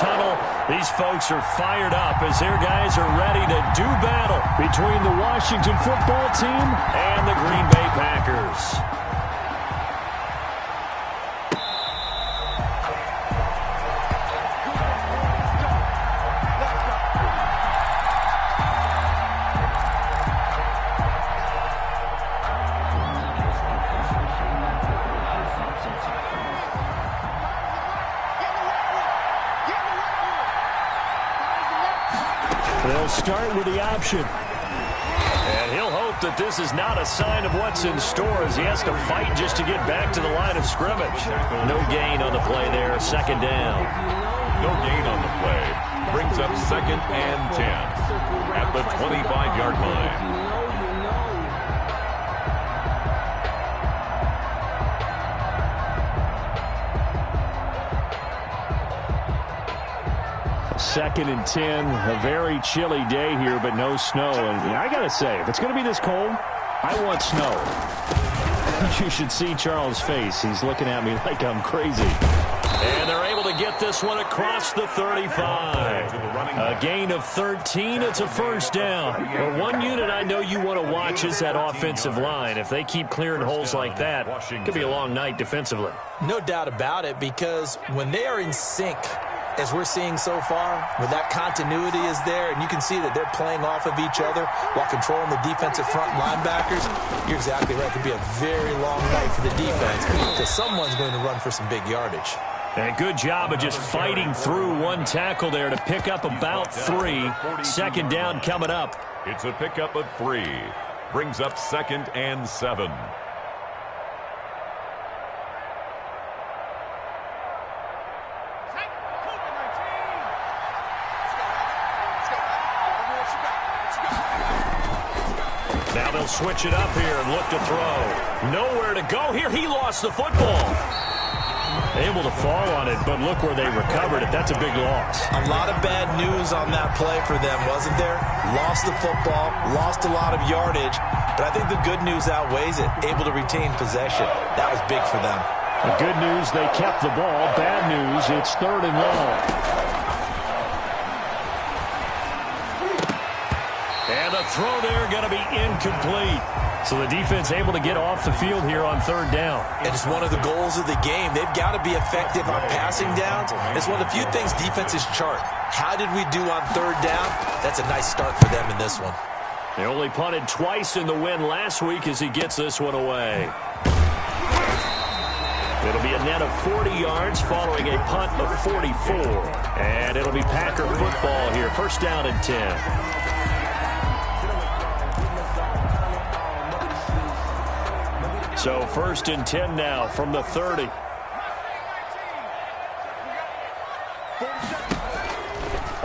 tunnel. These folks are fired up as their guys are ready to do battle between the Washington football team and the Green Bay Packers. They'll start with the option. And he'll hope that this is not a sign of what's in store as he has to fight just to get back to the line of scrimmage. No gain on the play there, second down. No gain on the play. Brings up 2nd and 10 at the 25-yard line. Second and 10, a very chilly day here, but no snow. And I got to say, if it's going to be this cold, I want snow. You should see Charles' face. He's looking at me like I'm crazy. And they're able to get this one across the 35. A gain of 13. It's a first down. But one unit I know you want to watch is that offensive line. If they keep clearing holes like that, it could be a long night defensively. No doubt about it, because when they are in sync, as we're seeing so far, when that continuity is there and you can see that they're playing off of each other while controlling the defensive front linebackers, you're exactly right. It could be a very long night for the defense because someone's going to run for some big yardage. And a good job of just fighting through one tackle there to pick up about 3. Second down coming up. It's a pickup of 3. Brings up 2nd and 7. Now they'll switch it up here and look to throw. Nowhere to go here. He lost the football. Able to fall on it, but look where they recovered it. That's a big loss. A lot of bad news on that play for them, wasn't there? Lost the football, lost a lot of yardage, but I think the good news outweighs it. Able to retain possession. That was big for them. The good news, they kept the ball. Bad news, it's 3rd and long. And the throw there going to be incomplete. So the defense able to get off the field here on 3rd down. And it's one of the goals of the game. They've got to be effective on passing downs. It's one of the few things defenses chart. How did we do on 3rd down? That's a nice start for them in this one. They only punted twice in the win last week as he gets this one away. It'll be a net of 40 yards following a punt of 44. And it'll be Packer football here. First down and 10. So 1st and 10 now from the 30.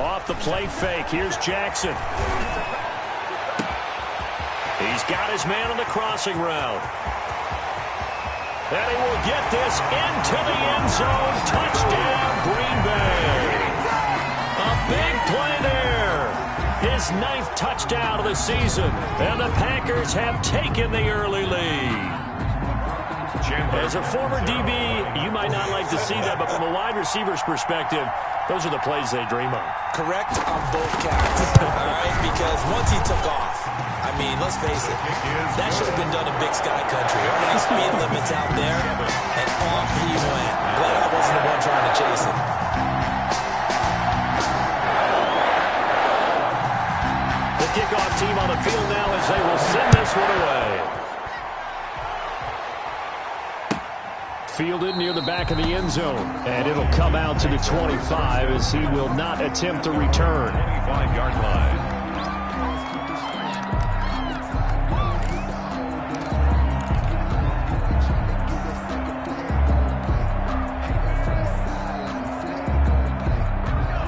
Off the play fake. Here's Jackson. He's got his man on the crossing route. And he will get this into the end zone. Touchdown, Green Bay. A big play there. His 9th touchdown of the season. And the Packers have taken the early lead. As a former DB, you might not like to see that, but from a wide receiver's perspective, those are the plays they dream of. Correct on both counts, all right? Because once he took off, I mean, let's face it, that should have been done in Big Sky Country. Already speed limits out there, and off he went. Glad I wasn't the one trying to chase him. The kickoff team on the field now as they will send this one away. Fielded near the back of the end zone. And it'll come out to the 25 as he will not attempt to return. 25-yard line.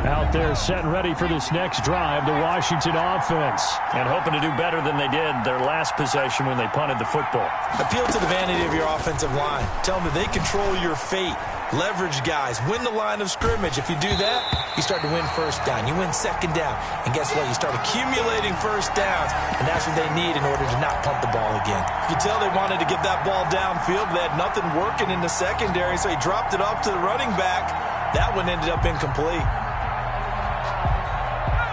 Out there set and ready for this next drive, the Washington offense. And hoping to do better than they did their last possession when they punted the football. Appeal to the vanity of your offensive line. Tell them that they control your fate. Leverage guys. Win the line of scrimmage. If you do that, you start to win first down. You win second down. And guess what? You start accumulating first downs. And that's what they need in order to not punt the ball again. You can tell they wanted to get that ball downfield. They had nothing working in the secondary, so he dropped it off to the running back. That one ended up incomplete.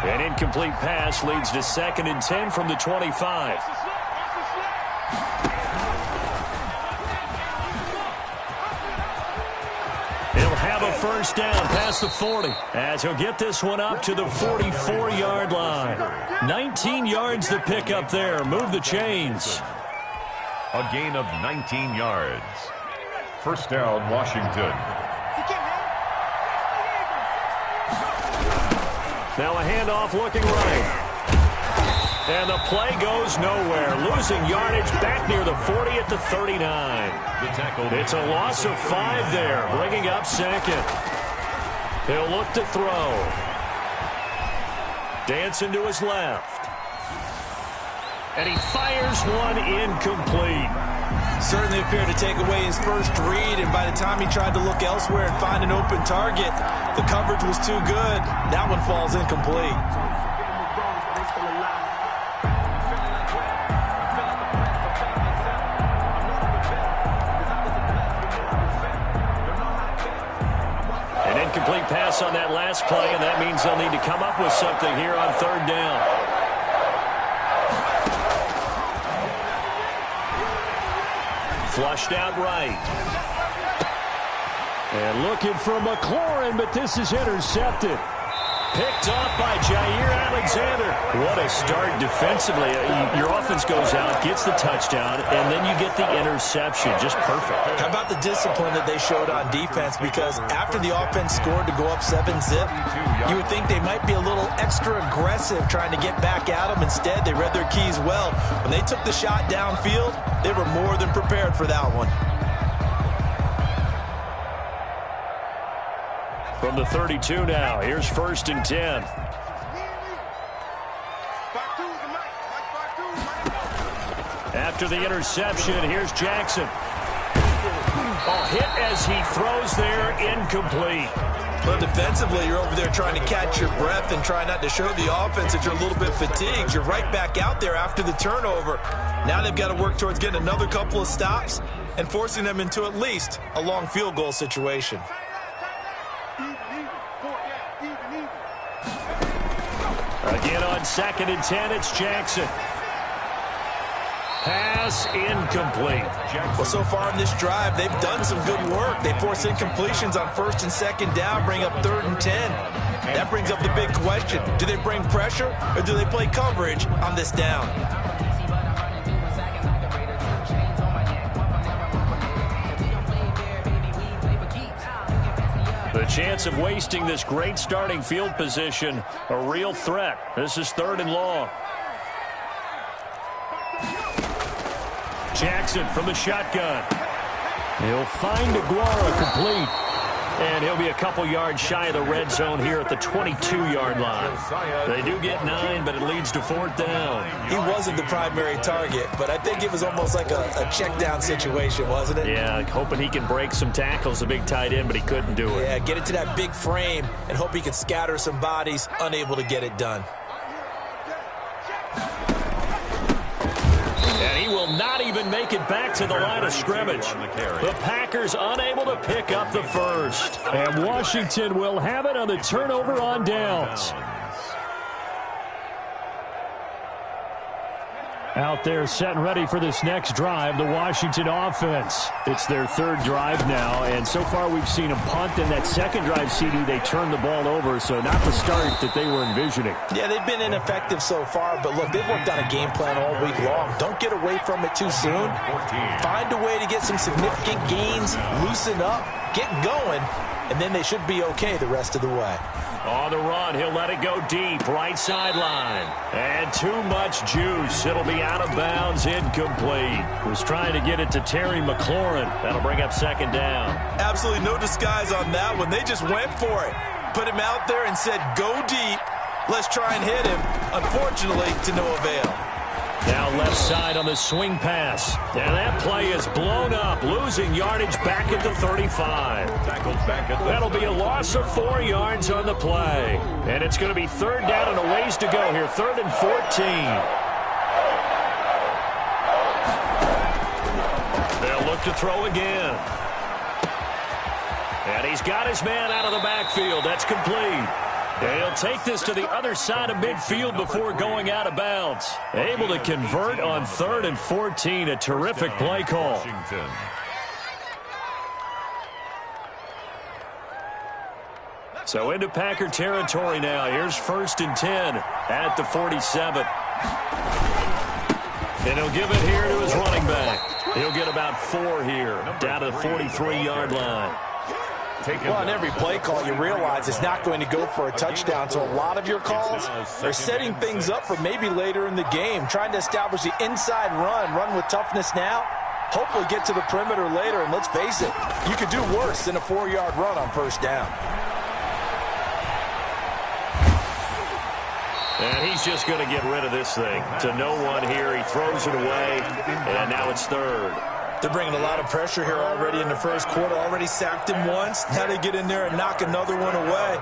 An incomplete pass leads to 2nd and 10 from the 25. He'll have a first down past the 40 as he'll get this one up to the 44-yard line. 19 yards to pick up there. Move the chains. A gain of 19 yards. First down, Washington. Now a handoff looking right. And the play goes nowhere. Losing yardage back near the 40 at the 39. The tackle. It's a loss of 5 there, bringing up 2nd. He'll look to throw. Dancing to his left. And he fires one incomplete. Certainly appeared to take away his first read, and by the time he tried to look elsewhere and find an open target, the coverage was too good. That one falls incomplete. An incomplete pass on that last play, and that means they'll need to come up with something here on 3rd down. Flushed out right. And looking for McLaurin, but this is intercepted. Picked off by Jair Alexander. What a start defensively. Your offense goes out, gets the touchdown, and then you get the interception. Just perfect. How about the discipline that they showed on defense? Because after the offense scored to go up 7-zip, you would think they might be a little extra aggressive trying to get back at them. Instead, they read their keys well. When they took the shot downfield, they were more than prepared for that one. From the 32 now, here's 1st and 10. After the interception, here's Jackson. A hit as he throws there, incomplete. Well, defensively, you're over there trying to catch your breath and try not to show the offense that you're a little bit fatigued. You're right back out there after the turnover. Now they've got to work towards getting another couple of stops and forcing them into at least a long field goal situation. Again on 2nd and 10, it's Jackson. Pass incomplete. Well, so far in this drive, they've done some good work. They force incompletions on 1st and 2nd down, bring up 3rd and 10. That brings up the big question. Do they bring pressure or do they play coverage on this down? The chance of wasting this great starting field position, a real threat. This is 3rd and long. Jackson from the shotgun. He'll find Aguara complete. And he'll be a couple yards shy of the red zone here at the 22-yard line. They do get 9, but it leads to 4th down. He wasn't the primary target, but I think it was almost like a check-down situation, wasn't it? Yeah, hoping he can break some tackles, a big tight end, but he couldn't do it. Yeah, get it to that big frame and hope he can scatter some bodies, unable to get it done. And he will not even make it back to the line of scrimmage. The Packers unable to pick up the first. And Washington will have it on the turnover on downs. Out there set and ready for this next drive, the Washington offense. It's their 3rd drive now, and so far we've seen them punt. In that 2nd drive, CD, they turned the ball over, so not the start that they were envisioning. Yeah, they've been ineffective so far, but look, they've worked on a game plan all week long. Don't get away from it too soon. Find a way to get some significant gains, loosen up, get going, and then they should be okay the rest of the way. On the run, he'll let it go deep, right sideline. And too much juice. It'll be out of bounds, incomplete. Was trying to get it to Terry McLaurin. That'll bring up 2nd down. Absolutely no disguise on that one. They just went for it. Put him out there and said, go deep. Let's try and hit him. Unfortunately, to no avail. Now left side on the swing pass. And that play is blown up, losing yardage back at the 35. That'll be a loss of 4 yards on the play. And it's going to be 3rd down and a ways to go here, 3rd and 14. They'll look to throw again. And he's got his man out of the backfield. That's complete. And he'll take this to the other side of midfield before going out of bounds. Able to convert on 3rd and 14. A terrific play call. Washington. So into Packer territory now. Here's 1st and 10 at the 47. And he'll give it here to his running back. He'll get about 4 here, down to the 43-yard line. Well, on every play call, you realize it's not going to go for a touchdown, so a lot of your calls are setting things up for maybe later in the game, trying to establish the inside run with toughness now, hopefully get to the perimeter later, and let's face it, you could do worse than a 4-yard run on 1st down. And he's just going to get rid of this thing. To no one here. He throws it away, and now it's 3rd. They're bringing a lot of pressure here already in the 1st quarter. Already sacked him once. Now they get in there and knock another one away.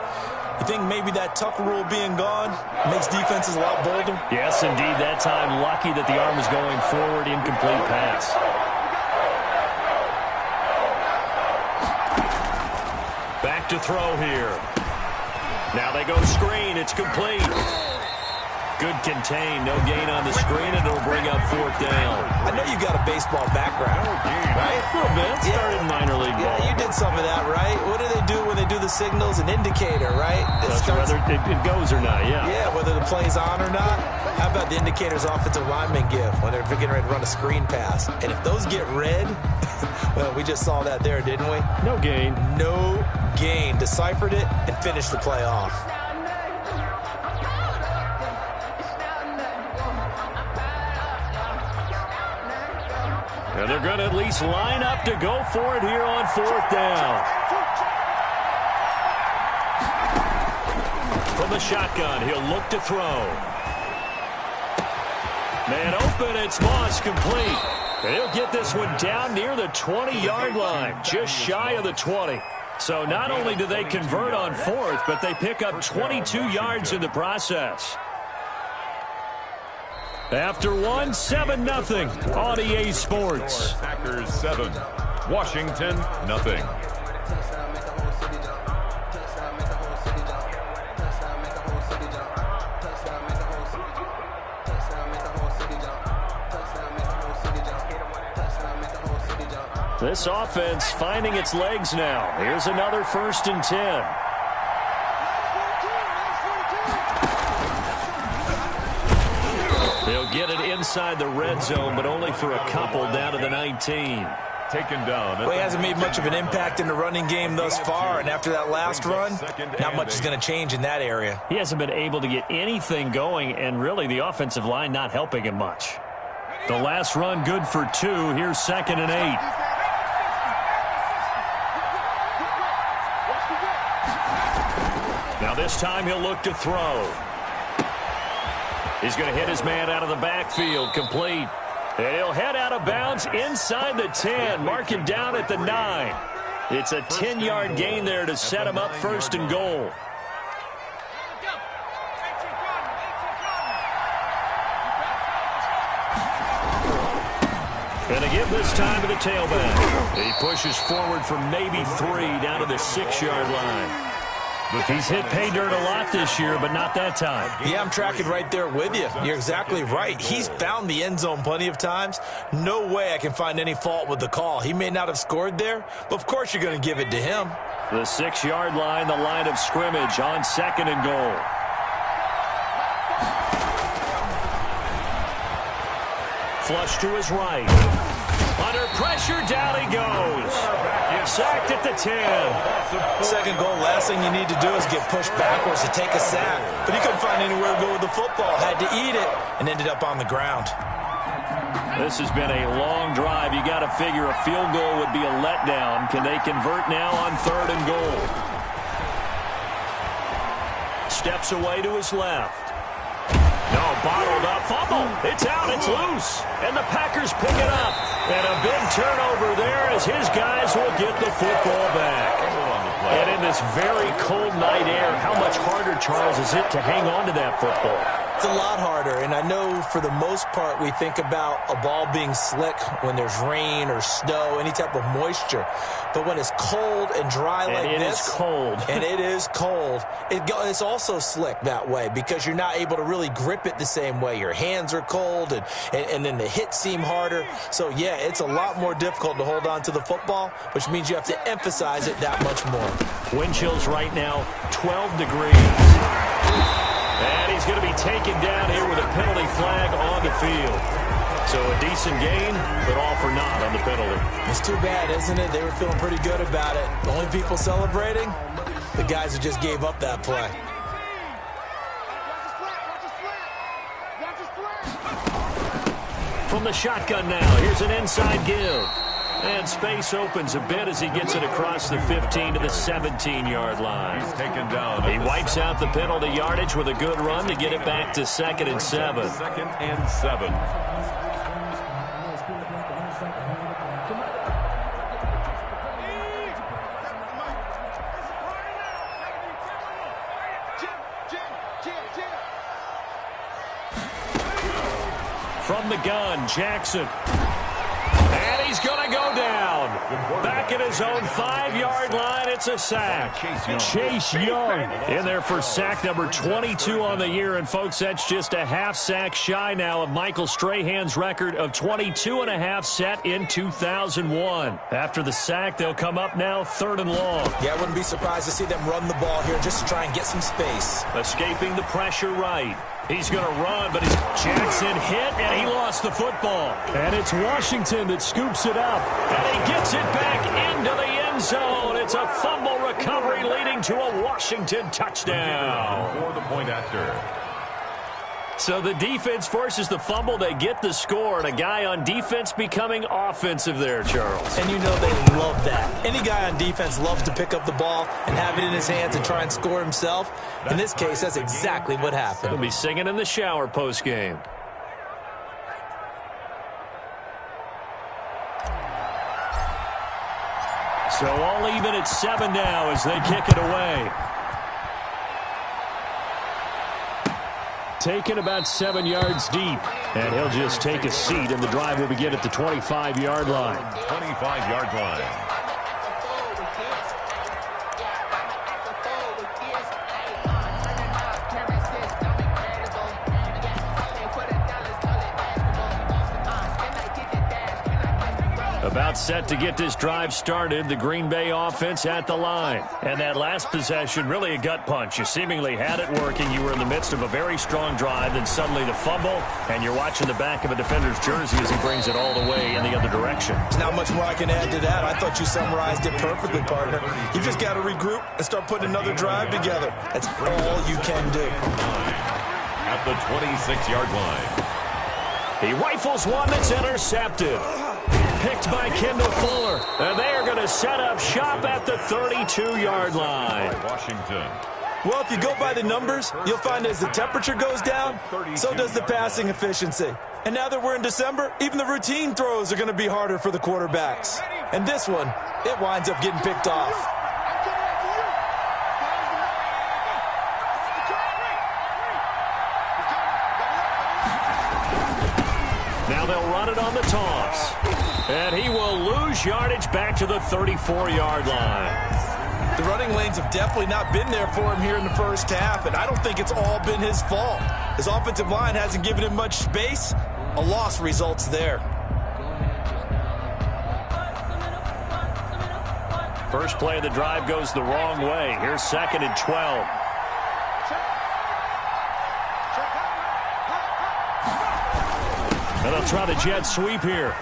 You think maybe that Tucker rule being gone makes defenses a lot bolder? Yes, indeed. That time, lucky that the arm was going forward. Incomplete pass. Back to throw here. Now they go screen. It's complete. Good contain. No gain on the screen, and it'll bring up 4th down. I know you got a baseball background, right? A little bit. Started in minor league ball. Yeah, you did some of that, right? What do they do when they do the signals? An indicator, right? Whether it goes or not, yeah. Yeah, whether the play's on or not. How about the indicators offensive linemen give when they're getting ready to run a screen pass? And if those get red, well, we just saw that there, didn't we? No gain. No gain. Deciphered it and finished the play off. And they're going to at least line up to go for it here on 4th down. From the shotgun, he'll look to throw. Man open, it's Moss, complete. He'll get this one down near the 20-yard line, just shy of the 20. So not only do they convert on 4th, but they pick up 22 yards in the process. After 1, 7-0 on EA Sports. Packers 7, Washington nothing. This offense finding its legs now. Here's another 1st and 10. They'll get it inside the red zone, but only for a couple, down to the 19. Taken down. Well, he hasn't made much of an impact in the running game thus far, and after that last run, not much is going to change in that area. He hasn't been able to get anything going, and really the offensive line not helping him much. The last run good for 2. Here's 2nd and 8. Now this time he'll look to throw. He's going to hit his man out of the backfield, complete. And he'll head out of bounds inside the 10, marking down at the 9. It's a 10-yard gain there to set him up 1st and goal. And to give this time to the tailback. He pushes forward for maybe 3 down to the 6-yard line. He's hit pay dirt a lot this year, but not that time. Yeah, I'm tracking right there with you. You're exactly right. He's found the end zone plenty of times. No way I can find any fault with the call. He may not have scored there, but of course you're going to give it to him. The 6-yard line, the line of scrimmage on 2nd and goal. Flush to his right. Under pressure, down he goes. Sacked at the 10. 2nd goal, last thing you need to do is get pushed backwards to take a sack. But he couldn't find anywhere to go with the football. Had to eat it and ended up on the ground. This has been a long drive. You got to figure a field goal would be a letdown. Can they convert now on 3rd and goal? Steps away to his left. No, bottled up, fumble. It's out, it's loose. And the Packers pick it up. And a big turnover there as his guys will get the football back. And in this very cold night air, how much harder, Charles, is it to hang on to that football? It's a lot harder, and I know for the most part we think about a ball being slick when there's rain or snow, any type of moisture. But when it's cold and dry like this. And it is cold. And it is cold. It's also slick that way because you're not able to really grip it the same way. Your hands are cold, and then the hits seem harder. So, yeah, it's a lot more difficult to hold on to the football, which means you have to emphasize it that much more. Wind chills right now, 12 degrees. And he's going to be taken down here with a penalty flag on the field. So a decent gain, but all for naught on the penalty. It's too bad, isn't it? They were feeling pretty good about it. The only people celebrating, the guys who just gave up that play. From the shotgun now, here's an inside give. And space opens a bit as he gets it across the 15 to the 17-yard line. He's taken down. He wipes out the penalty yardage with a good run to get it back to 2nd and 7. 2nd and 7. From the gun, Jackson. And he's going to go down. Back at his own 5-yard line, it's a sack. Chase Young in there for sack number 22 on the year. And, folks, that's just a half sack shy now of Michael Strahan's record of 22.5 set in 2001. After the sack, they'll come up now 3rd and long. Yeah, I wouldn't be surprised to see them run the ball here just to try and get some space. Escaping the pressure right. He's going to run, but Jackson hit, and he lost the football. And it's Washington that scoops it up. And he gets it back into the end zone. It's a fumble recovery leading to a Washington touchdown. For the point after. So the defense forces the fumble. They get the score, and a guy on defense becoming offensive there, Charles. And you know they love that. Any guy on defense loves to pick up the ball and have it in his hands and try and score himself. In this case, that's exactly what happened. He'll be singing in the shower postgame. So all even at 7 now as they kick it away. Taken about 7 yards deep. And he'll just take a seat, and the drive will begin at the 25-yard line. 25-yard line. About set to get this drive started, the Green Bay offense at the line. And that last possession, really a gut punch. You seemingly had it working. You were in the midst of a very strong drive, then suddenly the fumble, and you're watching the back of a defender's jersey as he brings it all the way in the other direction. There's not much more I can add to that. I thought you summarized it perfectly, partner. You just got to regroup and start putting another drive together. That's all you can do. At the 26-yard line. He rifles one that's intercepted. Picked by Kendall Fuller. And they are going to set up shop at the 32-yard line. Washington. Well, if you go by the numbers, you'll find as the temperature goes down, so does the passing efficiency. And now that we're in December, even the routine throws are going to be harder for the quarterbacks. And this one, it winds up getting picked off. Now they'll run it on the toss. And he will lose yardage back to the 34-yard line. The running lanes have definitely not been there for him here in the first half, and I don't think it's all been his fault. His offensive line hasn't given him much space. A loss results there. First play of the drive goes the wrong way. Here's 2nd and 12. And they'll try the jet sweep here.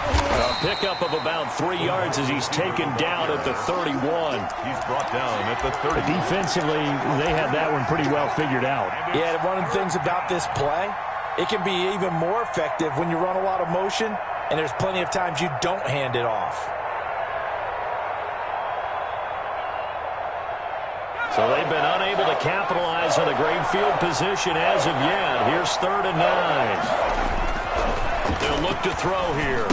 A pickup of about 3 yards as he's taken down at the 31. He's brought down at the 30. Defensively, they had that one pretty well figured out. Yeah, one of the things about this play, it can be even more effective when you run a lot of motion, and there's plenty of times you don't hand it off. So they've been unable to capitalize on a great field position as of yet. Here's 3rd and 9. They'll look to throw here.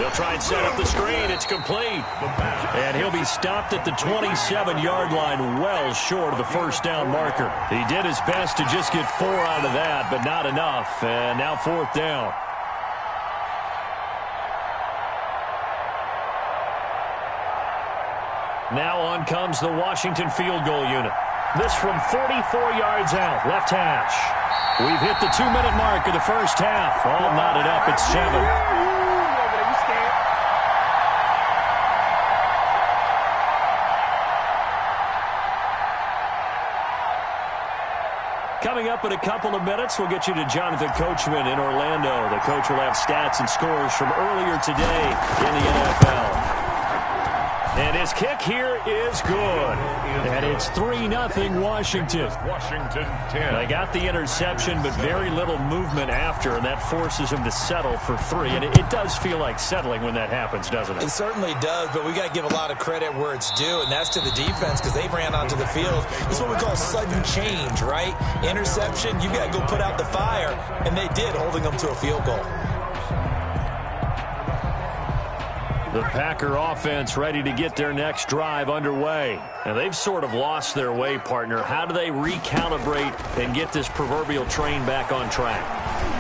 They'll try and set up the screen. It's complete. And he'll be stopped at the 27-yard line, well short of the first down marker. He did his best to just get 4 out of that, but not enough. And now 4th down. Now on comes the Washington field goal unit. This from 44 yards out, left hash. We've hit the 2-minute mark of the first half. All knotted up at 7. Coming up in a couple of minutes, we'll get you to Jonathan Coachman in Orlando. The coach will have stats and scores from earlier today in the NFL. And his kick here is good. And it's 3-0 Washington. Washington 10. They got the interception, but very little movement after, and that forces him to settle for 3. And it does feel like settling when that happens, doesn't it? It certainly does, but we got to give a lot of credit where it's due, and that's to the defense because they ran onto the field. It's what we call sudden change, right? Interception, you got to go put out the fire, and they did, holding them to a field goal. The Packer offense ready to get their next drive underway. And they've sort of lost their way, partner. How do they recalibrate and get this proverbial train back on track?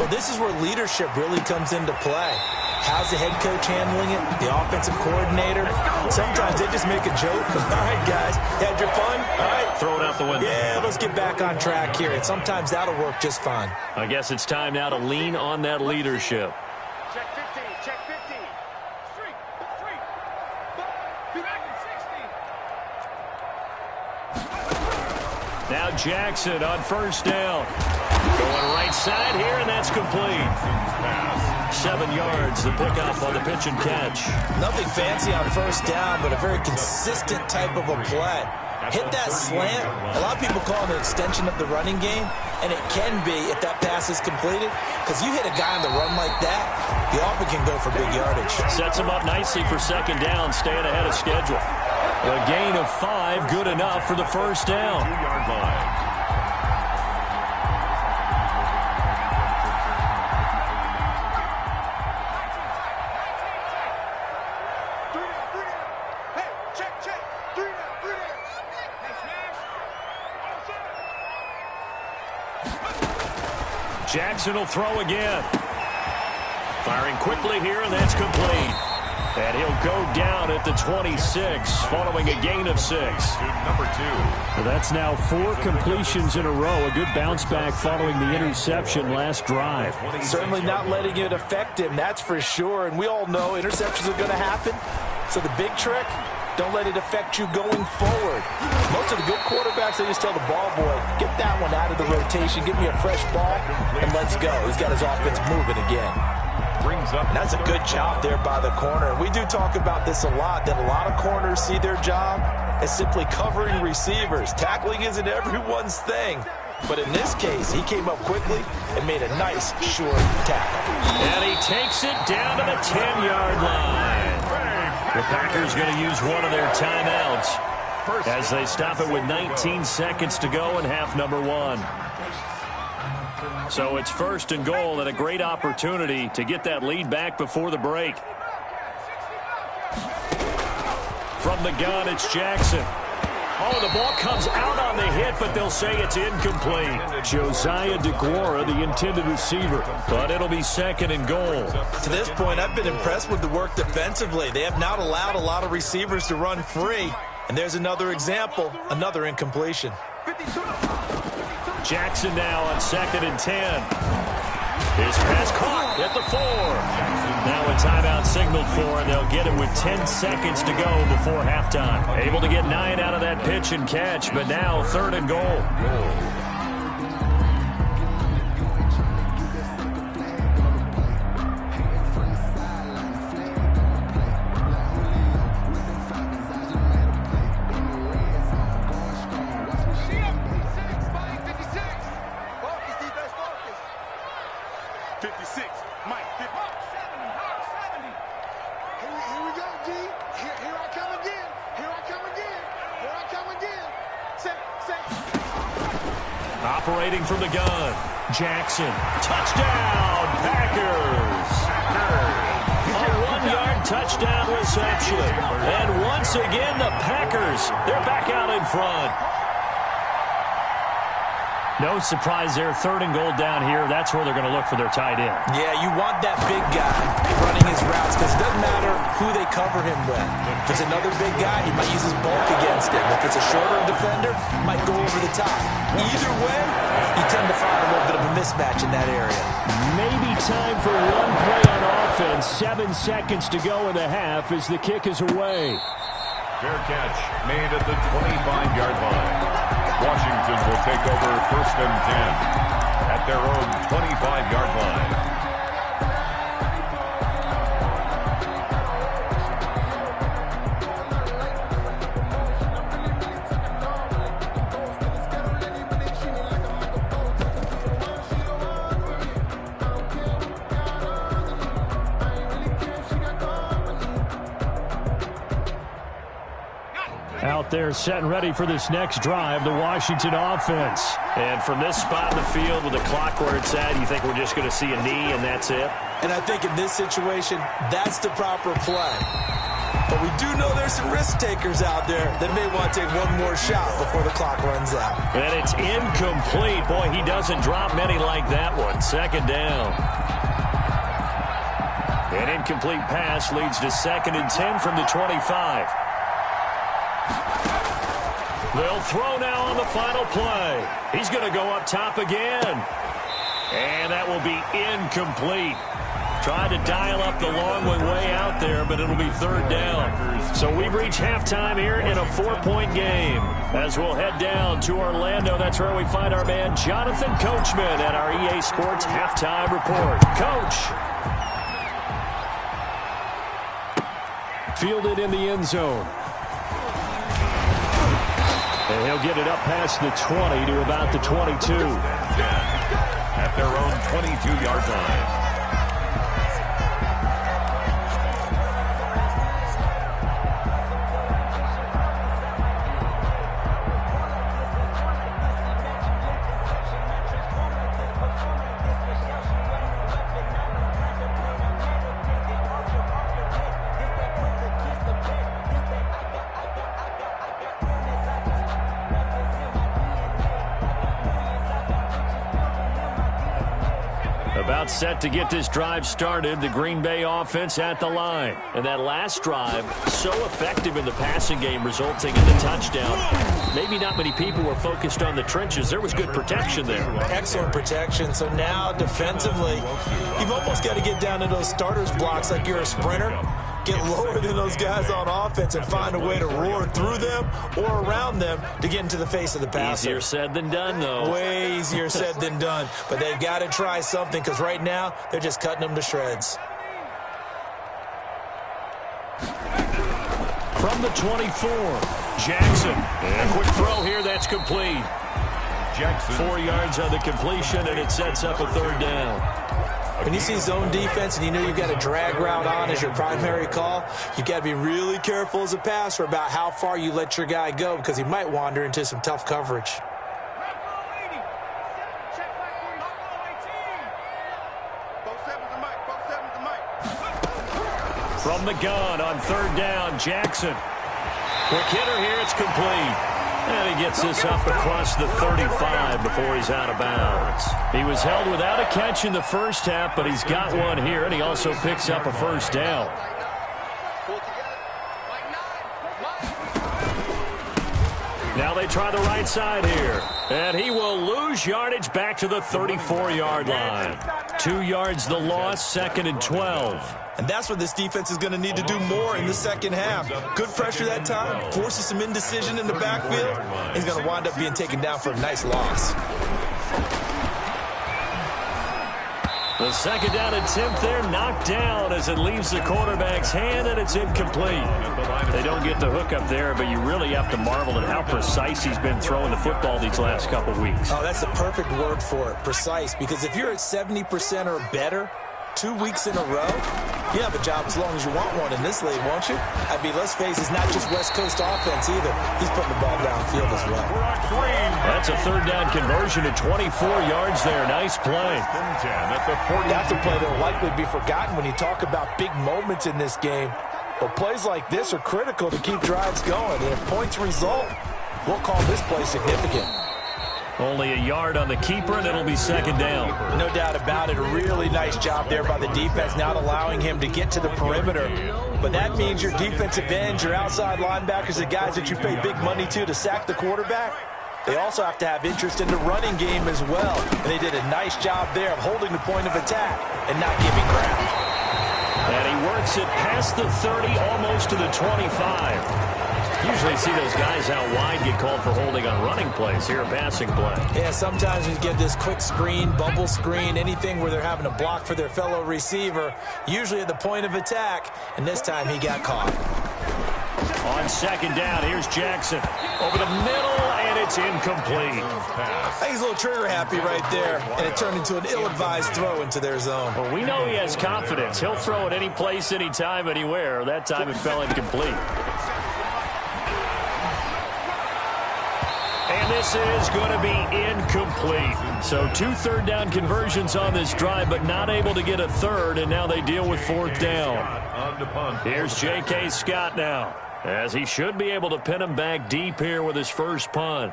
Well, this is where leadership really comes into play. How's the head coach handling it? The offensive coordinator? Sometimes they just make a joke. All right, guys, had your fun? All right. Throw it out the window. Yeah, let's get back on track here. And sometimes that'll work just fine. I guess it's time now to lean on that leadership. Check 15, check 15. Now Jackson on first down. Going right side here, and that's complete. 7 yards, the pickup on the pitch and catch. Nothing fancy on first down, but a very consistent type of a play. Hit that slant. A lot of people call it an extension of the running game, and it can be if that pass is completed, because you hit a guy on the run like that, the offense can go for big yardage. Sets him up nicely for second down, staying ahead of schedule. A gain of 5, good enough for the first down. 2-yard line. Jackson will throw again. Firing quickly here, and that's complete. And he'll go down at the 26, following a gain of 6. Number 2. Well, that's now 4 completions in a row. A good bounce back following the interception last drive. Certainly not letting it affect him, that's for sure. And we all know interceptions are going to happen. So the big trick, don't let it affect you going forward. Most of the good quarterbacks, they just tell the ball boy, get that one out of the rotation, give me a fresh ball, and let's go. He's got his offense moving again. And that's a good job there by the corner. We do talk about this a lot, that a lot of corners see their job as simply covering receivers. Tackling isn't everyone's thing. But in this case, he came up quickly and made a nice, short tackle. And he takes it down to the 10-yard line. The Packers going to use one of their timeouts as they stop it with 19 seconds to go in half number 1. So it's first and goal, and a great opportunity to get that lead back before the break. From the gun, it's Jackson. Oh, the ball comes out on the hit, but they'll say it's incomplete. Josiah DeGuara, the intended receiver, but it'll be second and goal. To this point, I've been impressed with the work defensively. They have not allowed a lot of receivers to run free. And there's another example, another incompletion. Jackson now on second and 10. His pass caught at the 4. Now a timeout signaled for, and they'll get it with 10 seconds to go before halftime. Able to get 9 out of that pitch and catch, but now third and goal. Operating from the gun, Jackson. Touchdown, Packers. A 1-yard touchdown reception. And once again, the Packers, they're back out in front. No surprise there, 3rd and goal down here. That's where they're going to look for their tight end. Yeah, you want that big guy running his routes because it doesn't matter who they cover him with. If it's another big guy, he might use his bulk against him. If it's a shorter defender, he might go over the top. Either way, you tend to find a little bit of a mismatch in that area. Maybe time for one play on offense. 7 seconds to go in the half as the kick is away. Fair catch made at the 25-yard line. Washington will take over 1st and 10 at their own 25-yard line. Out there set and ready for this next drive, the Washington offense. And from this spot in the field with the clock where it's at, you think we're just going to see a knee and that's it? And I think in this situation, that's the proper play. But we do know there's some risk takers out there that may want to take one more shot before the clock runs out. And it's incomplete. Boy, he doesn't drop many like that one. 2nd down. An incomplete pass leads to 2nd and 10 from the 25. They'll throw now on the final play. He's going to go up top again. And that will be incomplete. Tried to dial up the long one way out there, but it'll be 3rd down. So we've reached halftime here in a 4-point game. As we'll head down to Orlando, that's where we find our man Jonathan Coachman at our EA Sports Halftime Report. Coach. Fielded in the end zone. And he'll get it up past the 20 to about the 22. At their own 22-yard line. About set to get this drive started. The Green Bay offense at the line. And that last drive, so effective in the passing game, resulting in the touchdown. Maybe not many people were focused on the trenches. There was good protection there. Excellent protection. So now, defensively, you've almost got to get down to those starters blocks like you're a sprinter. Get lower than those guys on offense and find a way to roar through them or around them to get into the face of the passer. Easier said than done, though. Way easier said than done. But they've got to try something because right now they're just cutting them to shreds. From the 24, Jackson. And a quick throw here that's complete. Jackson. 4 yards on the completion, and it sets up a 3rd down. When you see zone defense and you know you've got a drag route on as your primary call, you've got to be really careful as a passer about how far you let your guy go because he might wander into some tough coverage. From the gun on 3rd down, Jackson. Quick hitter here, it's complete. And he gets this up across the 35 before he's out of bounds. He was held without a catch in the first half, but he's got one here, and he also picks up a 1st down. Now they try the right side here. And he will lose yardage back to the 34-yard line. 2 yards the loss, 2nd and 12. And that's what this defense is going to need to do more in the second half. Good pressure that time, forces some indecision in the backfield. He's going to wind up being taken down for a nice loss. The 2nd down attempt there knocked down as it leaves the quarterback's hand, and it's incomplete. They don't get the hook up there, but you really have to marvel at how precise he's been throwing the football these last couple weeks. Oh, that's the perfect word for it, precise, because if you're at 70% or better, 2 weeks in a row? You have a job as long as you want one in this league, won't you? I mean, let's face it, it's not just West Coast offense either. He's putting the ball downfield as well. That's a third down conversion at 24 yards there. Nice play. That's a play that will likely be forgotten when you talk about big moments in this game. But plays like this are critical to keep drives going. And if points result, we'll call this play significant. Only a yard on the keeper, and it'll be second down. No doubt about it. A really nice job there by the defense, not allowing him to get to the perimeter. But that means your defensive ends, your outside linebackers, the guys that you pay big money to sack the quarterback, they also have to have interest in the running game as well. And they did a nice job there of holding the point of attack and not giving ground. And he works it past the 30, almost to the 25. Usually see those guys out wide get called for holding on running plays. Here, a passing play. Yeah, sometimes you get this quick screen, bubble screen, anything where they're having to block for their fellow receiver, usually at the point of attack, and this time he got caught. On second down, here's Jackson. Over the middle, and it's incomplete. I think he's a little trigger happy right there, and it turned into an ill-advised throw into their zone. Well, we know he has confidence. He'll throw it any place, anytime, anywhere. That time it fell incomplete. And this is going to be incomplete. So 2 third down conversions on this drive, but not able to get a third, and now they deal with fourth down. Here's J.K. Scott now, as he should be able to pin him back deep here with his first punt.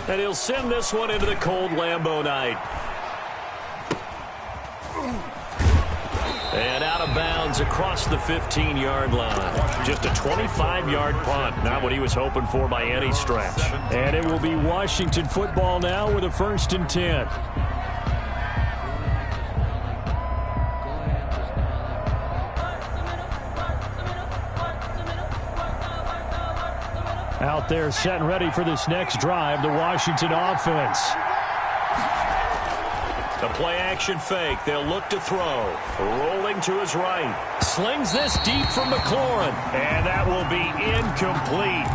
And he'll send this one into the cold Lambeau night. And out of bounds across the 15-yard line. Just a 25-yard punt. Not what he was hoping for by any stretch. And it will be Washington football now with a 1st and 10. Out there set and ready for this next drive, the Washington offense. The play-action fake. They'll look to throw. Rolling to his right. Slings this deep from McLaurin. And that will be incomplete.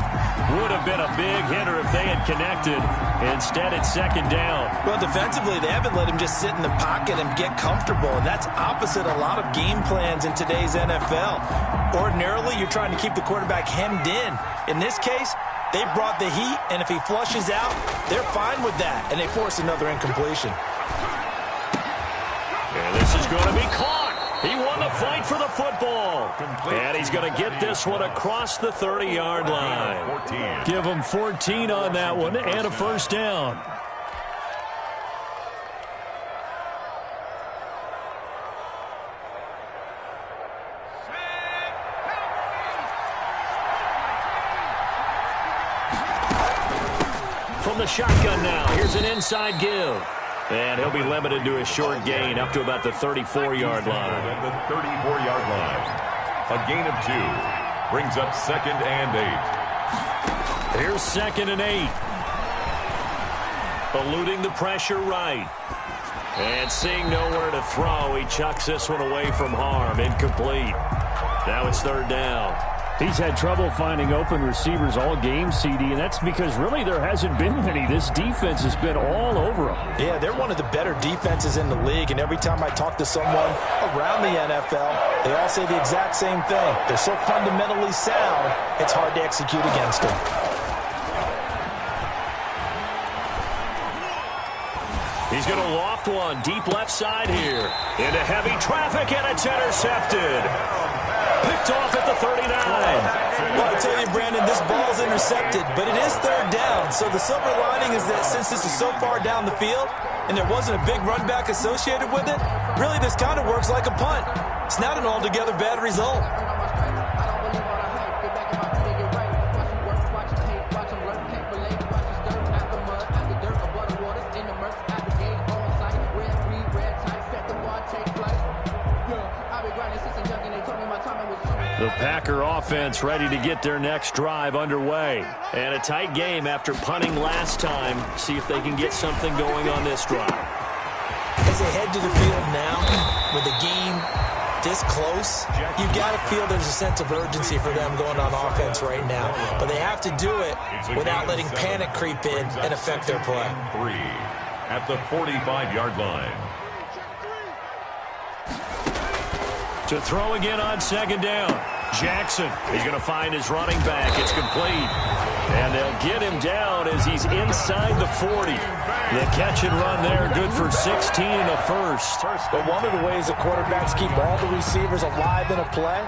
Would have been a big hitter if they had connected. Instead, it's second down. Well, defensively, they haven't let him just sit in the pocket and get comfortable. And that's opposite a lot of game plans in today's NFL. Ordinarily, you're trying to keep the quarterback hemmed in. In this case, they brought the heat, and if he flushes out, they're fine with that. And they force another incompletion. And this is going to be caught. He won the fight for the football. And he's going to get this one across the 30-yard line. Give him 14 on that one and a first down. From the shotgun now, here's an inside give. And he'll be limited to a short gain up to about the 34-yard line. The 34-yard line. A gain of 2. Brings up 2nd and 8. Here's 2nd and 8. Eluding the pressure right. And seeing nowhere to throw, he chucks this one away from harm. Incomplete. Now it's 3rd down. He's had trouble finding open receivers all game, CD, and that's because really there hasn't been many. This defense has been all over him. Yeah, they're one of the better defenses in the league, and every time I talk to someone around the NFL, they all say the exact same thing. They're so fundamentally sound, it's hard to execute against them. He's going to loft one deep left side here. Into heavy traffic, and it's intercepted. Picked off at the 39. Well, I tell you, Brandon, this ball's intercepted, but it is 3rd down. So the silver lining is that since this is so far down the field and there wasn't a big run back associated with it, really this kind of works like a punt. It's not an altogether bad result. The Packer offense ready to get their next drive underway. And a tight game after punting last time. See if they can get something going on this drive. As they head to the field now, with the game this close, you've got to feel there's a sense of urgency for them going on offense right now. But they have to do it without letting panic creep in and affect their play. at the 45-yard line. To throw again on second down. Jackson, he's going to find his running back. It's complete. And they'll get him down as he's inside the 40. The catch and run there, good for 16 and a first. But one of the ways the quarterbacks keep all the receivers alive in a play,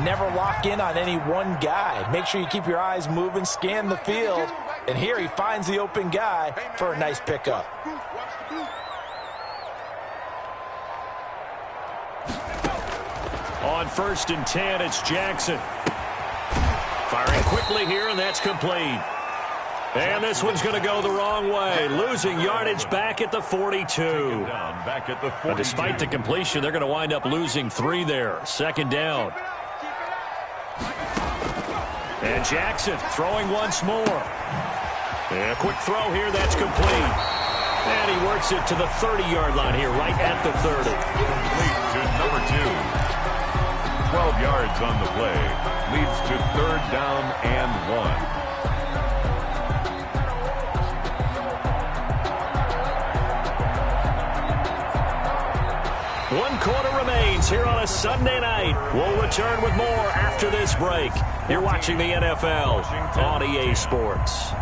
never lock in on any one guy. Make sure you keep your eyes moving, scan the field. And here he finds the open guy for a nice pickup. On 1st and 10, it's Jackson. Firing quickly here, and that's complete. And this one's going to go the wrong way. Losing yardage back at the 42. But despite the completion, they're going to wind up losing 3 there. 2nd down. And Jackson throwing once more. And a quick throw here, that's complete. And he works it to the 30-yard line here, right at the 30. Complete to number 2. 12 yards on the play. Leads to 3rd down and 1. 1 quarter remains here on a Sunday night. We'll return with more after this break. You're watching the NFL on EA Sports.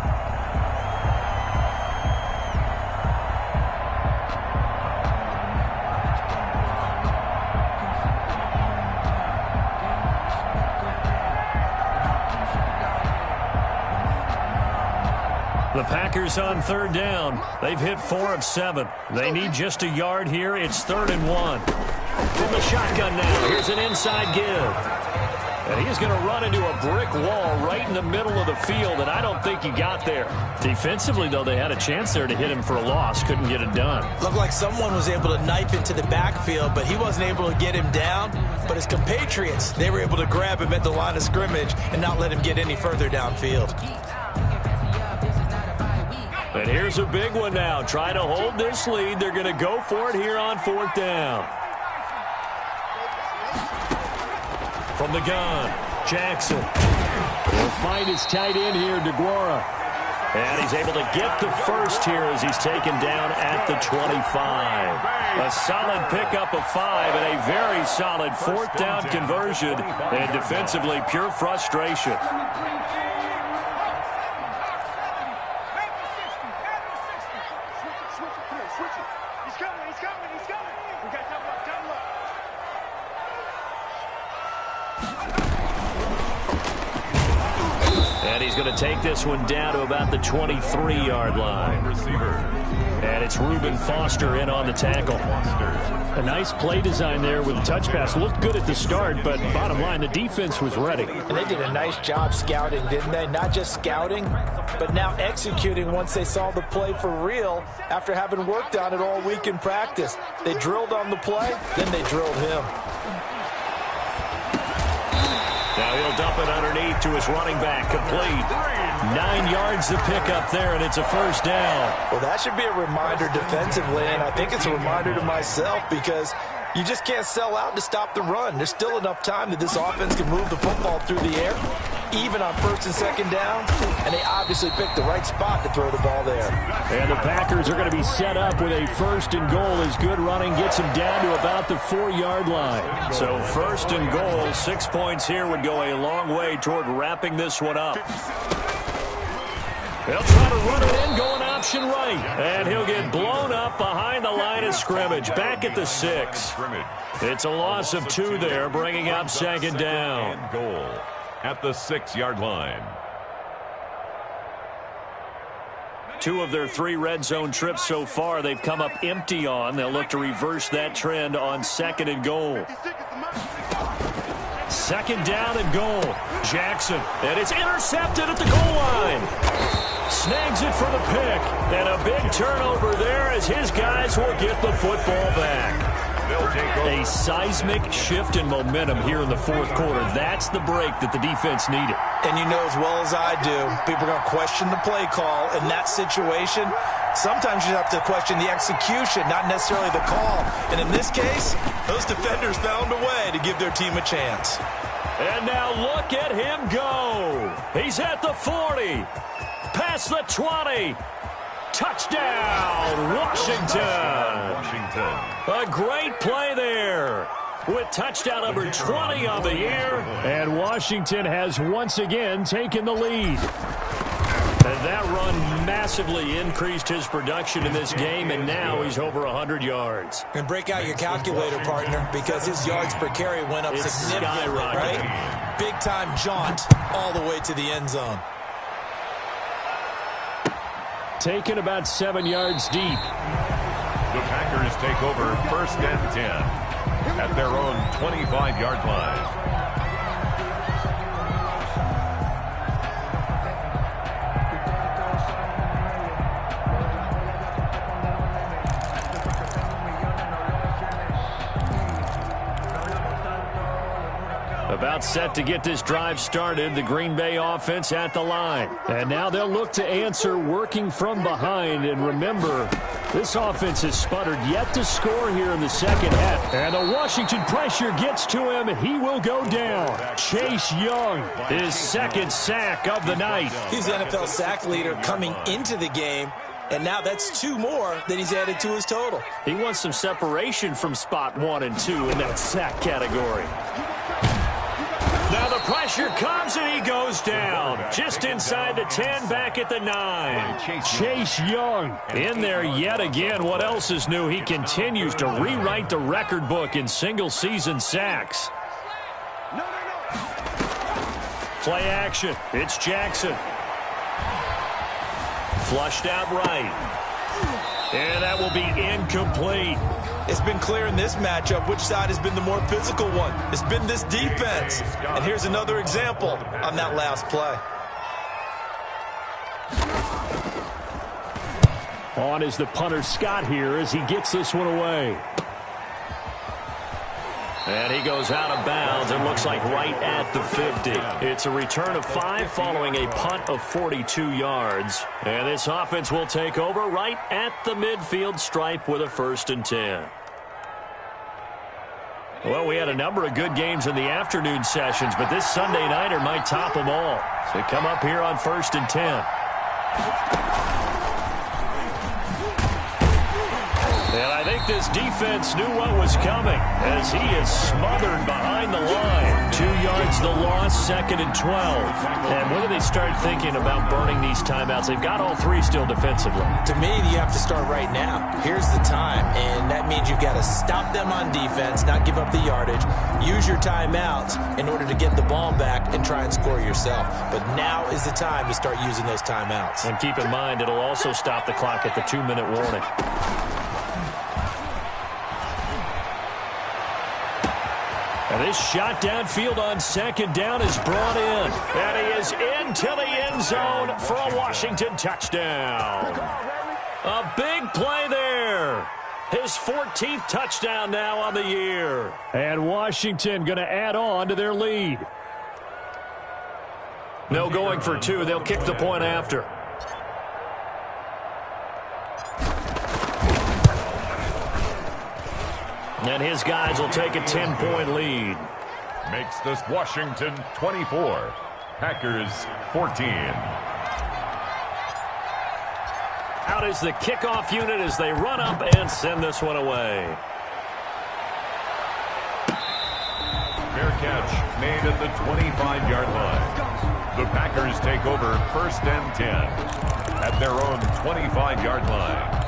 The Packers on 3rd down. They've hit 4 of 7. They need just a yard here. It's 3rd and 1. From the shotgun now, here's an inside give. And he's going to run into a brick wall right in the middle of the field, and I don't think he got there. Defensively, though, they had a chance there to hit him for a loss. Couldn't get it done. Looked like someone was able to knife into the backfield, but he wasn't able to get him down. But his compatriots, they were able to grab him at the line of scrimmage and not let him get any further downfield. And here's a big one now. Trying to hold this lead. They're going to go for it here on 4th down. From the gun, Jackson will find his tight end here, DeGuara. And he's able to get the first here as he's taken down at the 25. A solid pickup of 5 and a very solid 4th down conversion. And defensively, pure frustration. He's going to take this one down to about the 23-yard line. And it's Reuben Foster in on the tackle. A nice play design there with the touch pass. Looked good at the start, but bottom line, the defense was ready. And they did a nice job scouting, didn't they? Not just scouting, but now executing once they saw the play for real after having worked on it all week in practice. They drilled on the play, then they drilled him. Now he'll dump it underneath to his running back, complete. 9 yards to pick up there, and it's a 1st down. Well, that should be a reminder defensively, and I think it's a reminder to myself because you just can't sell out to stop the run. There's still enough time that this offense can move the football through the air, even on 1st and 2nd down, and they obviously picked the right spot to throw the ball there. And the Packers are going to be set up with a 1st and goal as good running gets them down to about the 4-yard line. So 1st and goal, 6 points here would go a long way toward wrapping this one up. They'll try to run it in, going option right. And he'll get blown up behind the line of scrimmage, back at the 6. It's a loss of 2 there, bringing up 2nd down. Goal at the 6-yard line. 2 of their 3 red zone trips so far they've come up empty on. They'll look to reverse that trend on 2nd and goal. 2nd down and goal. Jackson, and it's intercepted at the goal line. Snags it for the pick, and a big turnover there as his guys will get the football back. A seismic shift in momentum here in the 4th quarter. That's the break that the defense needed. And you know as well as I do, people are going to question the play call in that situation. Sometimes you have to question the execution, not necessarily the call. And in this case, those defenders found a way to give their team a chance. And now look at him go. He's at the 40. Past the 20. Touchdown, Washington. A great play there with touchdown number 20 on the year. And Washington has once again taken the lead. And that run massively increased his production in this game, and now he's over 100 yards. And break out your calculator, partner, because his yards per carry went up significantly, right? Big-time jaunt all the way to the end zone. Taken about 7 yards deep. The Packers take over 1st and 10 at their own 25-yard line. About set to get this drive started, the Green Bay offense at the line. And now they'll look to answer working from behind. And remember, this offense has sputtered yet to score here in the second half. And the Washington pressure gets to him. He will go down. Chase Young, his second sack of the night. He's the NFL sack leader coming into the game. And now that's 2 more that he's added to his total. He wants some separation from spot 1 and 2 in that sack category. Now the pressure comes and he goes down. Just inside the 10, back at the 9. Chase Young in there yet again. What else is new? He continues to rewrite the record book in single-season sacks. Play action. It's Jackson. Flushed out right. And that will be incomplete. It's been clear in this matchup which side has been the more physical one. It's been this defense. And here's another example on that last play. On is the punter Scott here as he gets this one away. And he goes out of bounds. It looks like right at the 50. It's a return of 5 following a punt of 42 yards. And this offense will take over right at the midfield stripe with a 1st and 10. Well, we had a number of good games in the afternoon sessions, but this Sunday nighter might top them all. So come up here on 1st and 10. And I think this defense knew what was coming as he is smothered behind the line. 2 yards the loss, 2nd and 12. And when do they start thinking about burning these timeouts? They've got all 3 still defensively. To me, you have to start right now. Here's the time, and that means you've got to stop them on defense, not give up the yardage, use your timeouts in order to get the ball back and try and score yourself. But now is the time to start using those timeouts. And keep in mind, it'll also stop the clock at the 2-minute warning. And this shot downfield on 2nd down is brought in. And he is into the end zone for a Washington touchdown. A big play there. His 14th touchdown now on the year. And Washington going to add on to their lead. No going for 2. They'll kick the point after. And his guys will take a 10-point lead. Makes this Washington 24, Packers 14. Out is the kickoff unit as they run up and send this one away. Fair catch made at the 25-yard line. The Packers take over 1st and 10 at their own 25-yard line.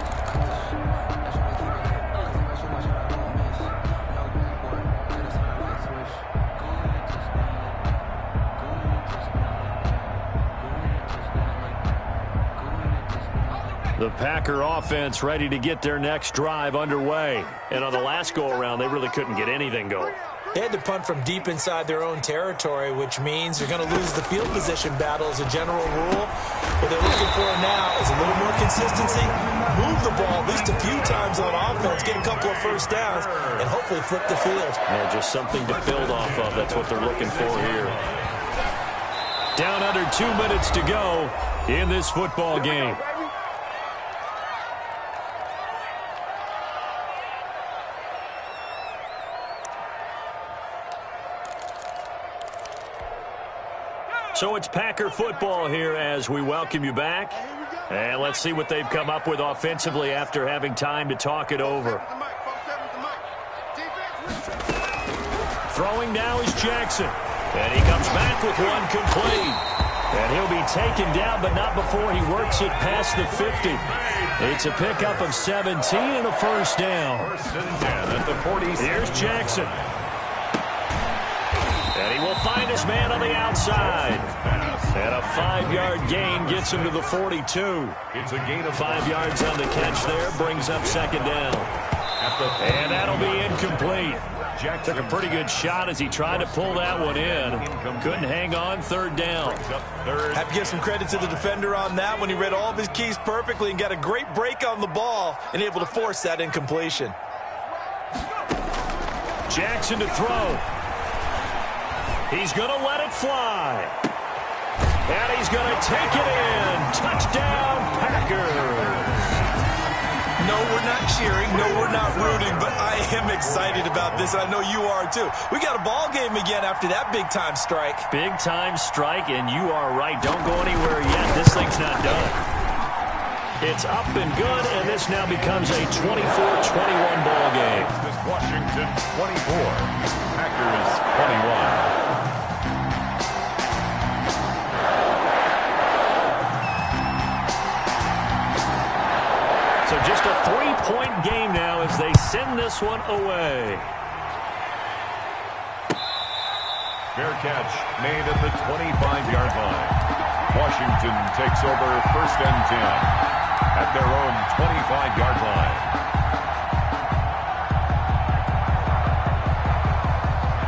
The Packer offense ready to get their next drive underway. And on the last go-around, they really couldn't get anything going. They had to punt from deep inside their own territory, which means they're going to lose the field position battle as a general rule. What they're looking for now is a little more consistency, move the ball at least a few times on offense, get a couple of 1st downs, and hopefully flip the field. Yeah, just something to build off of. That's what they're looking for here. Down under 2 minutes to go in this football game. So it's Packer football here as we welcome you back. And let's see what they've come up with offensively after having time to talk it over. Throwing now is Jackson. And he comes back with one complete. And he'll be taken down, but not before he works it past the 50. It's a pickup of 17 and a first down. First and 10 at the 46. Here's Jackson. And he will find his man on the outside. And a 5-yard gain gets him to the 42. It's a gain of 5 yards on the catch there, brings up second down. And that'll be incomplete. Took a pretty good shot as he tried to pull that one in. Couldn't hang on, third down. Have to give some credit to the defender on that when he read all of his keys perfectly and got a great break on the ball and able to force that incompletion. Jackson to throw. He's going to let it fly. And he's going to take it in. Touchdown, Packers. No, we're not cheering. No, we're not rooting, but I am excited about this, and I know you are too. We got a ball game again after that big-time strike. Big-time strike, and you are right. Don't go anywhere yet. This thing's not done. It's up and good, and this now becomes a 24-21 ball game. This is Washington 24, Packers 21. So just a 3-point game now as they send this one away. Fair catch made at the 25-yard line. Washington takes over first and 10 at their own 25-yard line.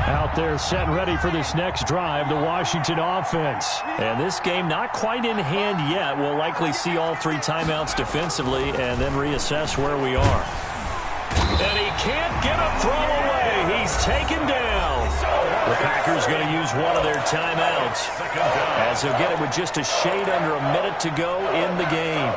Out there set ready for this next drive, the Washington offense. And this game not quite in hand yet. We'll likely see all 3 timeouts defensively and then reassess where we are. And he can't get a throw away. He's taken down. The Packers going to use one of their timeouts as they'll get it with just a shade under a minute to go in the game.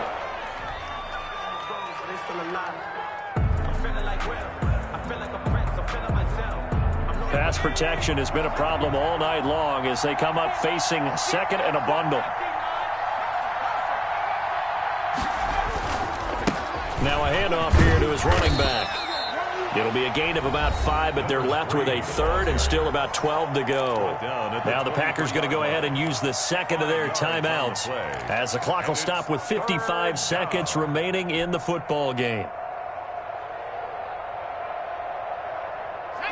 Pass protection has been a problem all night long as they come up facing second and a bundle. Now a handoff here to his running back. It'll be a gain of about 5, but they're left with a third and still about 12 to go. Now the Packers going to go ahead and use the second of their timeouts as the clock will stop with 55 seconds remaining in the football game.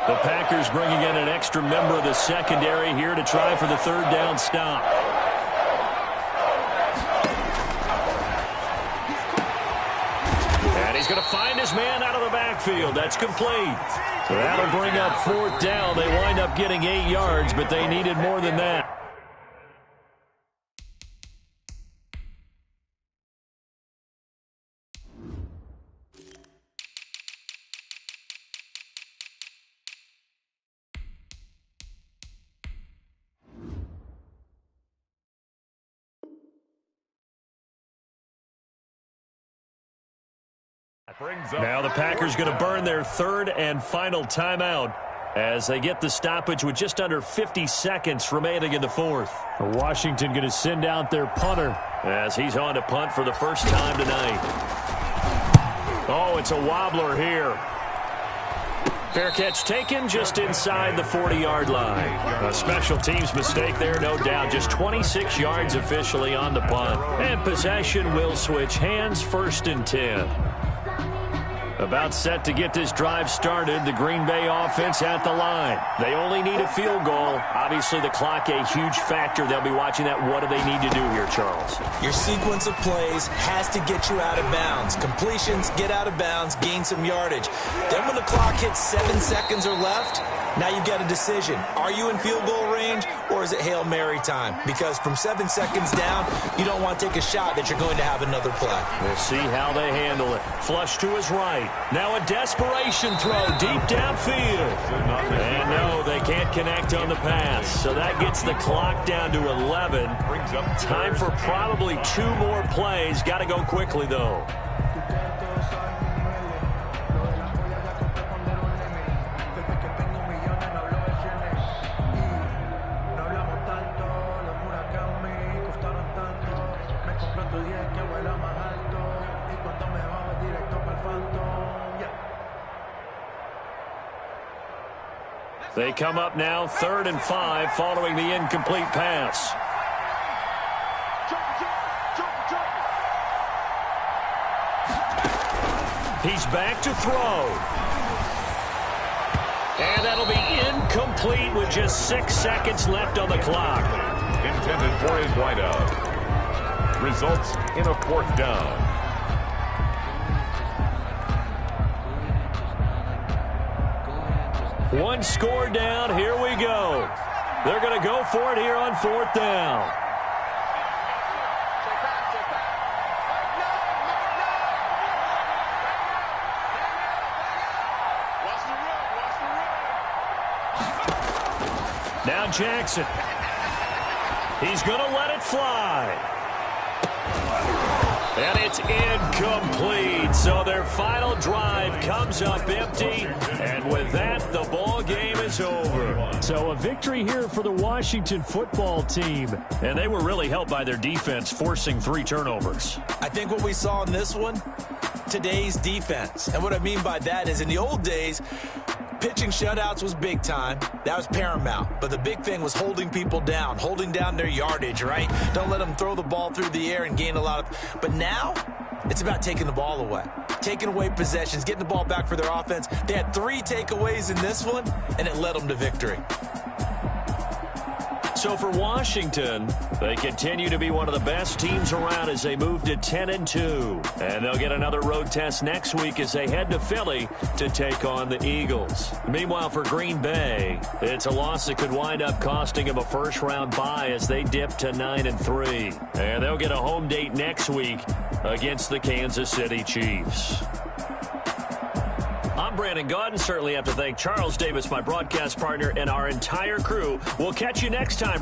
The Packers bringing in an extra member of the secondary here to try for the third down stop. And he's going to find his man out of the backfield. That's complete. So that'll bring up fourth down. They wind up getting 8 yards, but they needed more than that. Now the Packers going to burn their third and final timeout as they get the stoppage with just under 50 seconds remaining in the fourth. Washington going to send out their punter as he's on to punt for the first time tonight. Oh, it's a wobbler here. Fair catch taken just inside the 40-yard line. A special teams mistake there, no doubt. Just 26 yards officially on the punt. And possession will switch hands, first and 10. About set to get this drive started. The Green Bay offense at the line. They only need a field goal. Obviously, the clock a huge factor. They'll be watching that. What do they need to do here, Charles? Your sequence of plays has to get you out of bounds. Completions, get out of bounds, gain some yardage. Then when the clock hits 7 seconds or left, now you've got a decision. Are you in field goal range or is it Hail Mary time? Because from 7 seconds down, you don't want to take a shot that you're going to have another play. We'll see how they handle it. Flush to his right. Now a desperation throw deep downfield. And no, they can't connect on the pass. So that gets the clock down to 11. Time for probably 2 more plays. Got to go quickly, though. They come up now 3rd and 5 following the incomplete pass. He's back to throw. And that'll be incomplete with just 6 seconds left on the clock. Intended for his wideout. Results in a 4th down. One score down. Here we go. They're going to go for it here on 4th down. Now Jackson. He's going to let it fly. And it's incomplete. So their final drive comes up empty. And with that, the ball game is over. So a victory here for the Washington football team. And they were really helped by their defense, forcing 3 turnovers. I think what we saw in this one, today's defense. And what I mean by that is in the old days, pitching shutouts was big time. That was paramount. But the big thing was holding people down, holding down their yardage, right? Don't let them throw the ball through the air and gain a lot of... But now, it's about taking the ball away. Taking away possessions, getting the ball back for their offense. They had 3 takeaways in this one, and it led them to victory. So for Washington, they continue to be one of the best teams around as they move to 10-2. And they'll get another road test next week as they head to Philly to take on the Eagles. Meanwhile, for Green Bay, it's a loss that could wind up costing them a first-round bye as they dip to 9-3. And they'll get a home date next week against the Kansas City Chiefs. I'm Brandon Gaudin. Certainly have to thank Charles Davis, my broadcast partner, and our entire crew. We'll catch you next time.